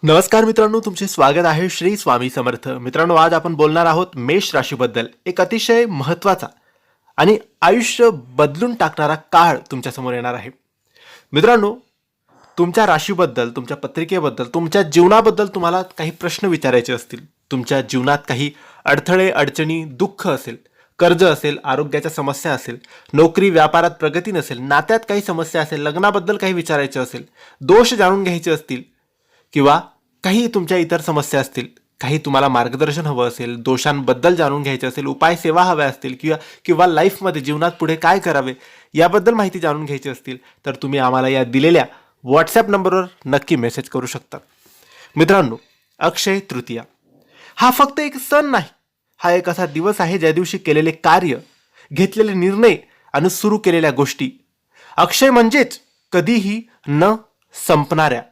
नमस्कार मित्रांनो, तुमचे स्वागत आहे श्री स्वामी समर्थ. मित्रांनो, आज आपण बोलणार आहोत मेष राशीबद्दल. एक अतिशय महत्त्वाचा आणि आयुष्य बदलून टाकणारा काळ तुमच्यासमोर येणार आहे. मित्रांनो, तुमच्या राशीबद्दल, तुमच्या पत्रिकेबद्दल, तुमच्या जीवनाबद्दल तुम्हाला काही प्रश्न विचारायचे असतील. तुमच्या जीवनात काही अडथळे, अडचणी, दुःख असेल, कर्ज असेल, आरोग्याच्या समस्या असेल, नोकरी व्यापारात प्रगती नसेल, नात्यात काही समस्या असेल, लग्नाबद्दल काही विचारायचे असेल, दोष जाणून घ्यायचे असतील किंवा काही तुमच्या इतर समस्या असतील, काही तुम्हाला मार्गदर्शन हवं असेल, दोषांबद्दल जाणून घ्यायचे असेल, उपाय सेवा हव्या असतील किंवा किंवा लाईफमध्ये जीवनात पुढे काय करावे याबद्दल माहिती जाणून घ्यायची असतील, तर तुम्ही आम्हाला या दिलेल्या व्हॉट्सॲप नंबरवर नक्की मेसेज करू शकता. मित्रांनो, अक्षय तृतीया हा फक्त एक सण नाही, हा एक असा दिवस आहे ज्या दिवशी केलेले कार्य, घेतलेले निर्णय आणि सुरू केलेल्या गोष्टी अक्षय म्हणजेच कधीही न संपणाऱ्या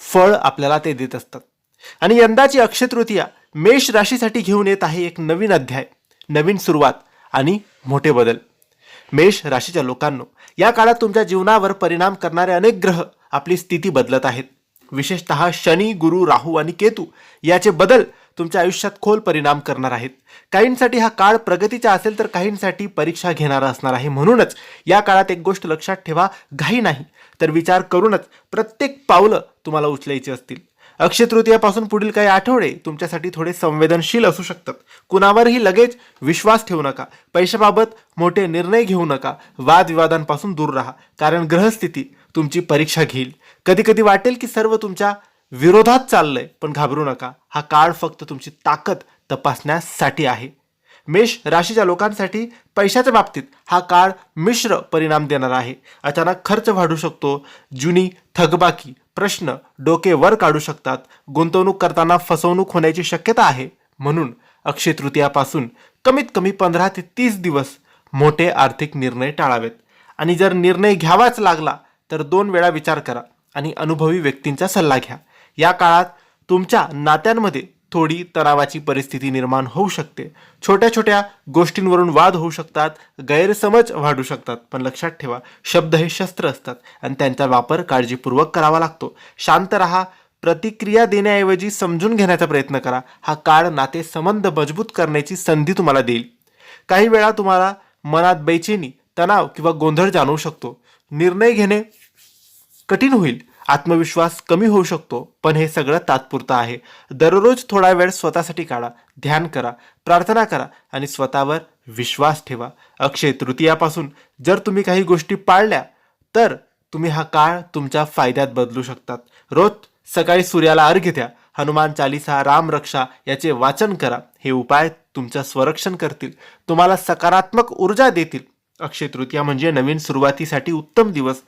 फळ आपल्याला ते देत असतात. आणि यंदाची अक्षय तृतीया मेष राशीसाठी घेऊन येत आहे एक नवीन अध्याय, नवीन सुरुवात आणि मोठे बदल. मेष राशीच्या लोकांनो, या काळात तुमच्या जीवनावर परिणाम करणारे अनेक ग्रह आपली स्थिती बदलत आहेत. विशेषतः शनी, गुरु, राहू आणि केतू याचे बदल तुमच्या आयुष्यात खोल परिणाम करणार आहेत. काहींसाठी हा काळ प्रगतीचा असेल तर काहींसाठी परीक्षा घेणारा असणार आहे. म्हणूनच या काळात एक गोष्ट लक्षात ठेवा, घाई नाही तर विचार करूनच प्रत्येक पावलं तुम्हाला उचलायची असतील. अक्षय तृतीयापासून पुढील काही आठवडे तुमच्यासाठी थोडे संवेदनशील असू शकतात. कुणावरही लगेच विश्वास ठेवू नका. पैशाबाबत मोठे निर्णय घेऊ नका. वादविवादांपासून दूर राहा, कारण ग्रहस्थिती तुमची परीक्षा घेईल. कधी कधी वाटेल की सर्व तुमच्या विरोधात चाललंय, पण घाबरू नका. हा काळ फक्त तुमची ताकद तपासण्यासाठी आहे. मेष राशीच्या लोकांसाठी पैशाच्या बाबतीत हा काळ मिश्र परिणाम देणारा आहे. अचानक खर्च वाढू शकतो. जुनी थकबाकी प्रश्न डोके वर काढू शकतात. गुंतवणूक करताना फसवणूक होण्याची शक्यता आहे. म्हणून अक्षय तृतीयापासून कमीत कमी 15 ते 30 दिवस मोठे आर्थिक निर्णय टाळावेत. आणि जर निर्णय घ्यावाच लागला तर 2 वेळा विचार करा आणि अनुभवी व्यक्तींचा सल्ला घ्या. या काळात तुमच्या नात्यांमध्ये थोडी तणावाची परिस्थिती निर्माण होऊ शकते. छोट्या छोट्या गोष्टींवरून वाद होऊ शकतात, गैरसमज वाढू शकतात. पण लक्षात ठेवा, शब्द हे शस्त्र असतात आणि त्यांचा वापर काळजीपूर्वक करावा लागतो. शांत राहा. प्रतिक्रिया देण्याऐवजी समजून घेण्याचा प्रयत्न करा. हा काळ नाते संबंध मजबूत करण्याची संधी तुम्हाला देईल. काही वेळा तुम्हाला मनात बेचैनी, तणाव किंवा गोंधळ जाणवू शकतो. निर्णय घेणे कठीण होईल. आत्मविश्वास कमी होऊ शकतो, पण हे सगळं तात्पुरतं आहे. दररोज थोडा वेळ स्वतःसाठी काढा. ध्यान करा, प्रार्थना करा आणि स्वतःवर विश्वास ठेवा. अक्षय तृतीयापासून जर तुम्ही काही गोष्टी पाळल्या तर तुम्ही हा काळ तुमच्या फायद्यात बदलू शकतात. रोज सकाळी सूर्याला अर्घ्य द्या. हनुमान चालीसा, रामरक्षा याचे वाचन करा. हे उपाय तुमचं संरक्षण करतील, तुम्हाला सकारात्मक ऊर्जा देतील. अक्षय तृतीया म्हणजे नवीन सुरुवातीसाठी उत्तम दिवस.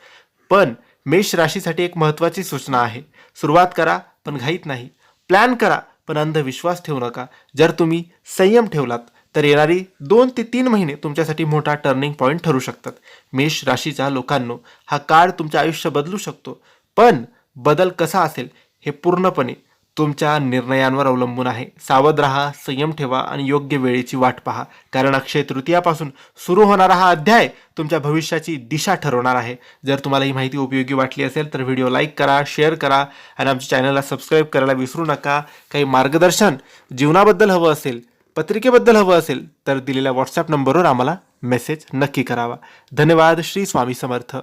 पण मेष राशीसाठी एक महत्त्वाची सूचना आहे. सुरुवात करा पण घाईत नाही. प्लॅन करा पण अंधविश्वास ठेवू नका. जर तुम्ही संयम ठेवलात तर येणारी 2 ते 3 महिने तुमच्यासाठी मोठा टर्निंग पॉईंट ठरू शकतात. मेष राशीच्या लोकांनो, हा काळ तुमचे आयुष्य बदलू शकतो, पण बदल कसा असेल हे पूर्णपणे तुमच्या निर्णयांवर अवलंबून आहे. सावध राहा, संयम ठेवा आणि योग्य वेळेची वाट पहा, कारण अक्षय तृतीयापासून सुरू होणारा हा अध्याय तुमच्या भविष्याची दिशा ठरवणार आहे. जर तुम्हाला ही माहिती उपयोगी वाटली असेल तर व्हिडिओ लाईक करा, शेअर करा आणि आमच्या चॅनलला सबस्क्राईब करायला विसरू नका. काही मार्गदर्शन जीवनाबद्दल हवं असेल, पत्रिकेबद्दल हवं असेल तर दिलेल्या व्हॉट्सॲप नंबरवर आम्हाला मेसेज नक्की करावा. धन्यवाद. श्री स्वामी समर्थ.